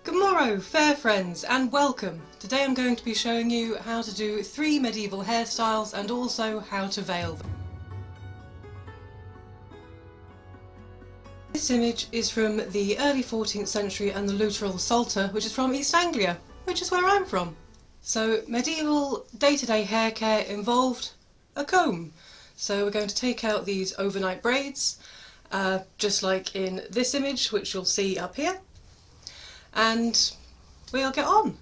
Good morrow, fair friends, and welcome! Today I'm going to be showing you how to do 3 medieval hairstyles and also how to veil them. This image is from the early 14th century and the Lutteral Psalter, which is from East Anglia, which is where I'm from. So medieval day-to-day hair care involved a comb. So we're going to take out these overnight braids, just like in this image, which you'll see up here. And we'll get on.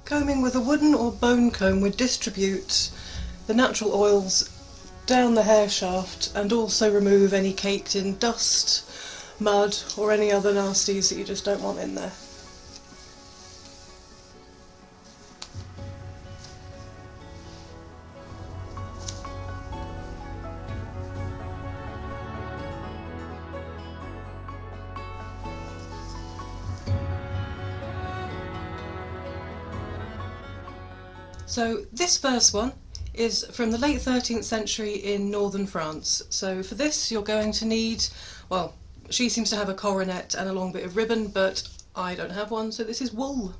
Combing with a wooden or bone comb would distribute the natural oils down the hair shaft and also remove any caked in dust, mud or any other nasties that you just don't want in there. So this first one is from the late 13th century in northern France. So for this you're going to need, well, she seems to have a coronet and a long bit of ribbon, but I don't have one, so this is wool.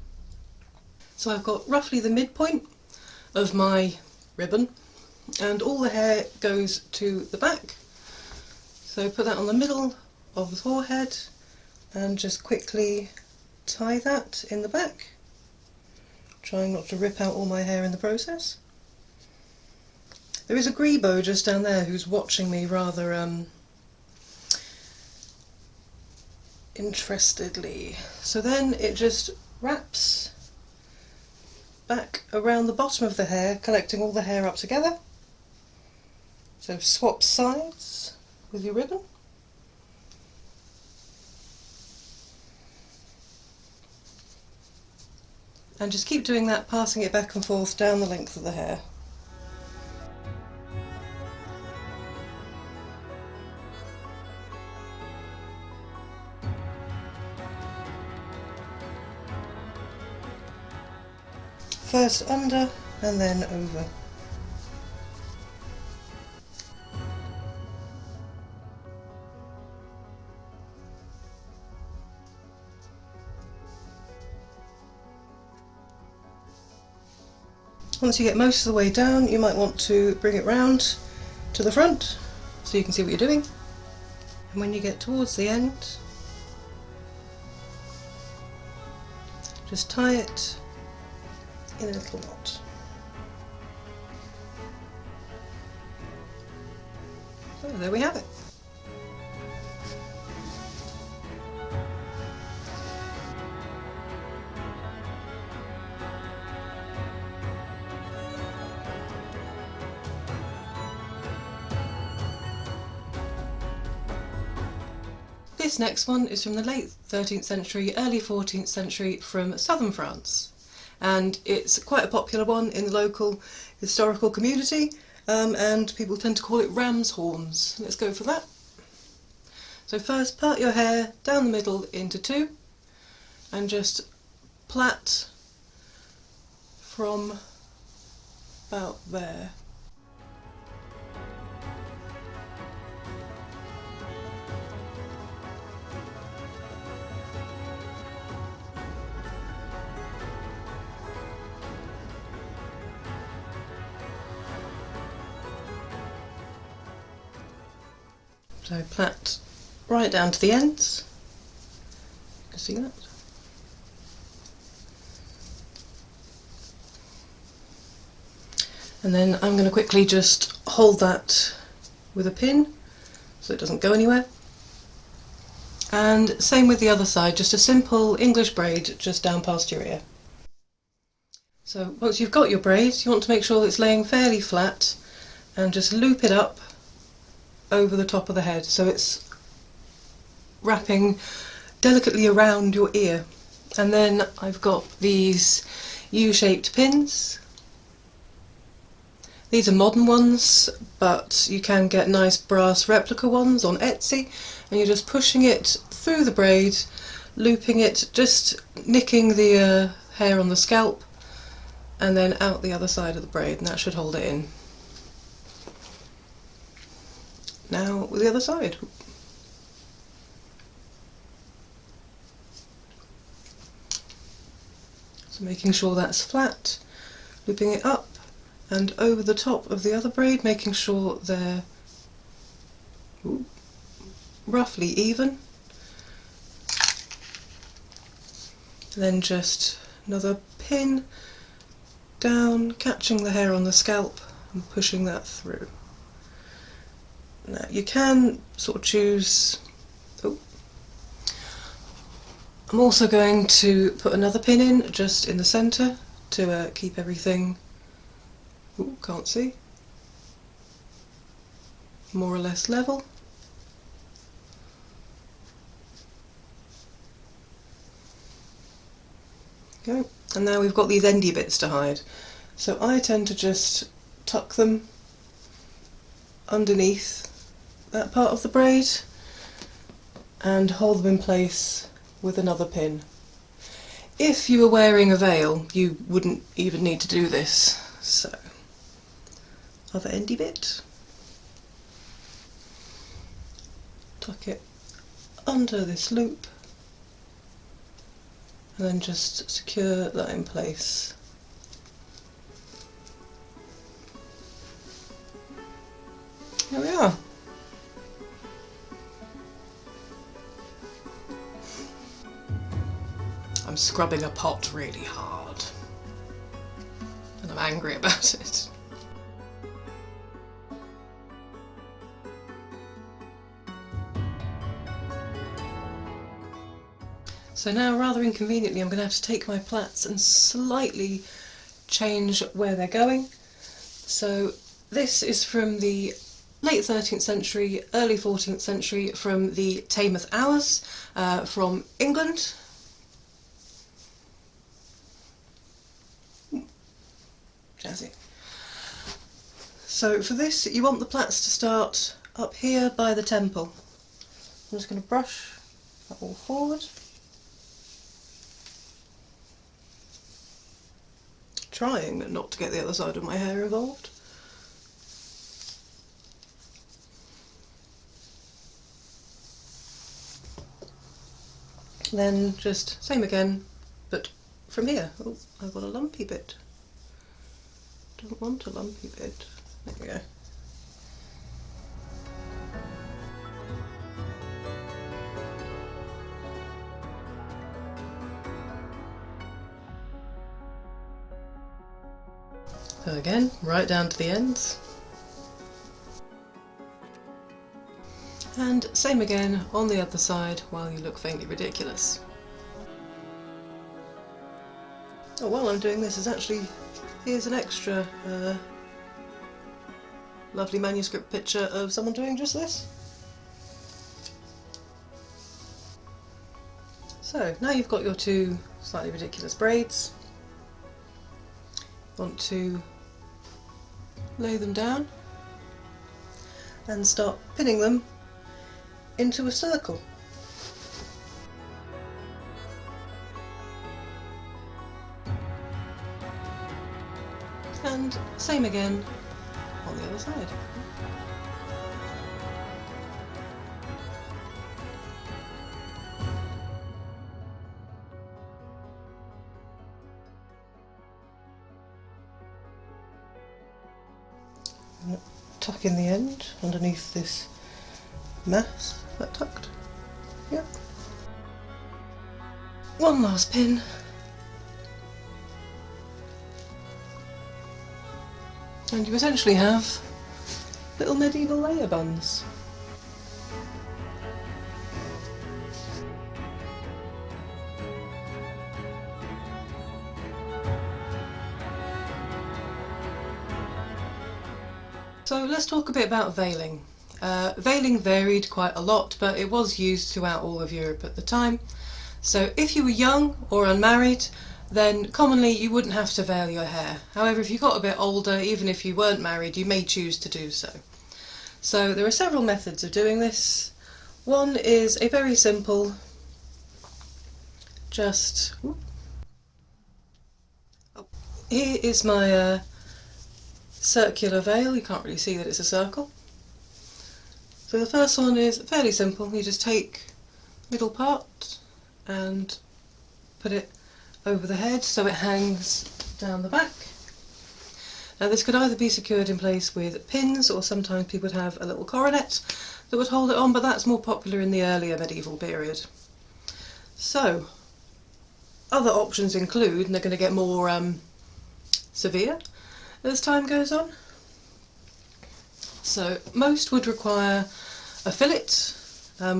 So I've got roughly the midpoint of my ribbon and all the hair goes to the back. So put that on the middle of the forehead and just quickly tie that in the back, trying not to rip out all my hair in the process. There is a grebo just down there who's watching me rather interestedly. So then it just wraps back around the bottom of the hair, collecting all the hair up together. So swap sides with your ribbon. And just keep doing that, passing it back and forth down the length of the hair. First under and then over. Once you get most of the way down, you might want to bring it round to the front so you can see what you're doing. And when you get towards the end, just tie it in a little knot. So there we have it. This next one is from the late 13th century, early 14th century from southern France. And it's quite a popular one in the local historical community, and people tend to call it ram's horns. Let's go for that. So first part your hair down the middle into two and just plait from about there. So plait right down to the ends. You can see that. And then I'm going to quickly just hold that with a pin so it doesn't go anywhere. And same with the other side, just a simple English braid just down past your ear. So once you've got your braid, you want to make sure it's laying fairly flat and just loop it up over the top of the head so it's wrapping delicately around your ear. And then I've got these U-shaped pins. These are modern ones, but you can get nice brass replica ones on Etsy, and you're just pushing it through the braid, looping it, just nicking the hair on the scalp, and then out the other side of the braid, and that should hold it in. Now with the other side. So making sure that's flat, looping it up and over the top of the other braid, making sure they're roughly even. Then just another pin down, catching the hair on the scalp and pushing that through. Now you can sort of choose, I'm also going to put another pin in just in the centre to keep everything, can't see, more or less level. Go. And now we've got these endy bits to hide. So I tend to just tuck them underneath that part of the braid and hold them in place with another pin. If you were wearing a veil, you wouldn't even need to do this. So, other endy bit, tuck it under this loop, and then just secure that in place. Here we are. I'm scrubbing a pot really hard, and I'm angry about it. So now, rather inconveniently, I'm going to have to take my plaits and slightly change where they're going. So this is from the late 13th century, early 14th century, from the Tameth Hours, from England. Jazzy. So for this, you want the plaits to start up here by the temple. I'm just going to brush that all forward. Trying not to get the other side of my hair involved. Then just same again, but from here. Oh, I've got a lumpy bit. Don't want a lumpy bit. There we go. So again, right down to the ends. And same again on the other side while you look faintly ridiculous. Oh, while I'm doing this, here's an extra lovely manuscript picture of someone doing just this. So now you've got your two slightly ridiculous braids. Want to lay them down and start pinning them into a circle. And same again on the other side. Tuck in the end underneath this mass. Is that tucked? Yep. One last pin. And you essentially have little medieval layer buns. So let's talk a bit about veiling. Veiling varied quite a lot, but it was used throughout all of Europe at the time. So if you were young or unmarried, then commonly you wouldn't have to veil your hair. However, if you got a bit older, even if you weren't married, you may choose to do so. So there are several methods of doing this. One is a very simple, here is my circular veil. You can't really see that it's a circle. So the first one is fairly simple. You just take middle part and put it over the head so it hangs down the back. Now this could either be secured in place with pins, or sometimes people would have a little coronet that would hold it on, but that's more popular in the earlier medieval period. So other options include, and they're going to get more severe as time goes on. So most would require a fillet,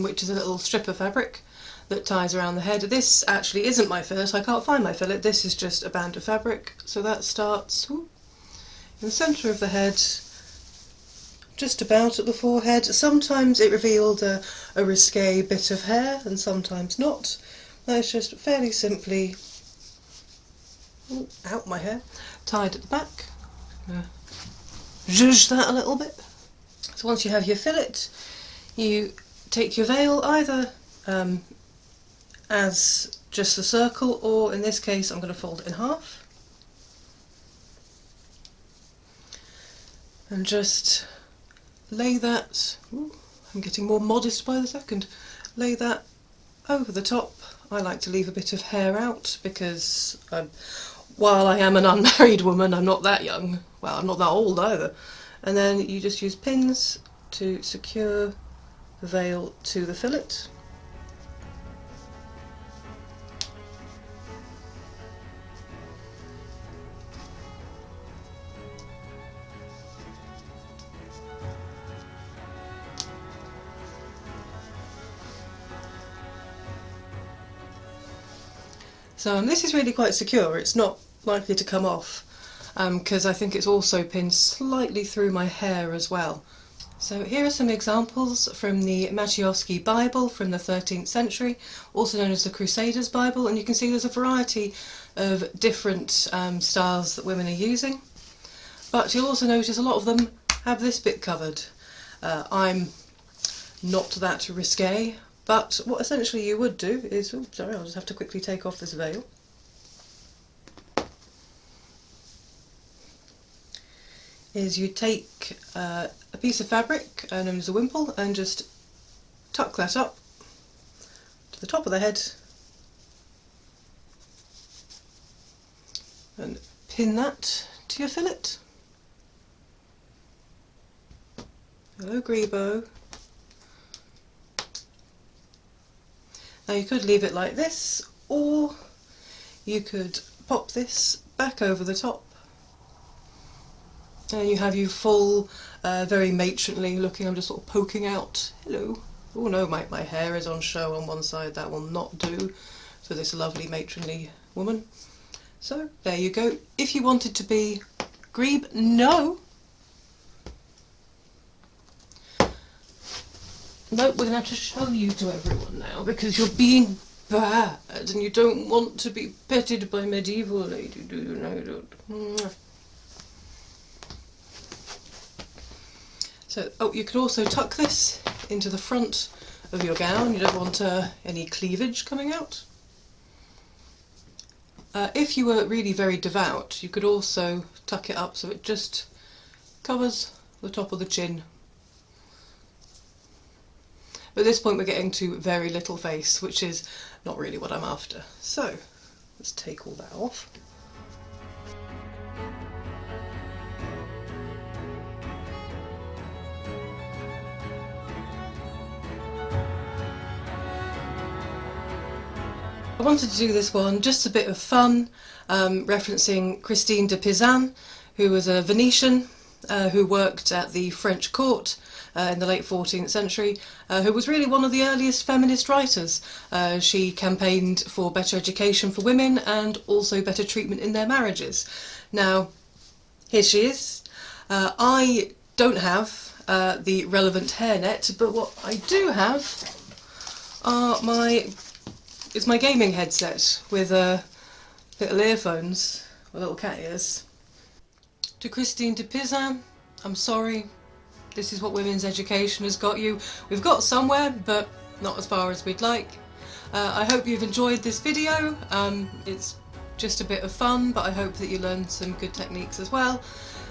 which is a little strip of fabric that ties around the head. This actually isn't my fillet, I can't find my fillet, this is just a band of fabric. So that starts in the centre of the head, just about at the forehead. Sometimes it revealed a risque bit of hair and sometimes not. That's just fairly simply, out my hair, tied at the back. Zhuzh that a little bit. So once you have your fillet, you take your veil either as just the circle, or in this case I'm going to fold it in half and just lay that, I'm getting more modest by the second, lay that over the top. I like to leave a bit of hair out because while I am an unmarried woman, I'm not that young, well, I'm not that old either. And then you just use pins to secure the veil to the fillet. So and this is really quite secure, it's not likely to come off, because I think it's also pinned slightly through my hair as well. So here are some examples from the Maciejowski Bible from the 13th century, also known as the Crusaders' Bible, and you can see there's a variety of different styles that women are using. But you'll also notice a lot of them have this bit covered. I'm not that risque, but what essentially you would do is, oh sorry, I'll just have to quickly take off this veil. Is you take a piece of fabric known as a wimple and just tuck that up to the top of the head and pin that to your fillet. Hello Grebo. Now you could leave it like this, or you could pop this back over the top and you have your full, very matronly looking, I'm just sort of poking out, hello. Oh no, my hair is on show on one side, that will not do for this lovely matronly woman. So there you go. If you wanted to be Grebe, no. No, we're going to have to show you to everyone now because you're being bad and you don't want to be petted by medieval lady, do you know? So, oh, you could also tuck this into the front of your gown. You don't want any cleavage coming out. If you were really very devout, you could also tuck it up so it just covers the top of the chin. But at this point we're getting to very little face, which is not really what I'm after. So, let's take all that off. I wanted to do this one just a bit of fun, referencing Christine de Pizan, who was a Venetian who worked at the French court in the late 14th century, who was really one of the earliest feminist writers. She campaigned for better education for women and also better treatment in their marriages. Now, here she is. I don't have the relevant hairnet, but what I do have are it's my gaming headset with little earphones, or little cat ears. To Christine de Pizan, I'm sorry, this is what women's education has got you. We've got somewhere, but not as far as we'd like. I hope you've enjoyed this video. It's just a bit of fun, but I hope that you learned some good techniques as well.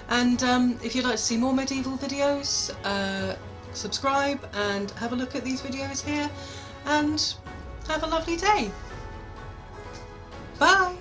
And if you'd like to see more medieval videos, subscribe and have a look at these videos here, and have a lovely day. Bye!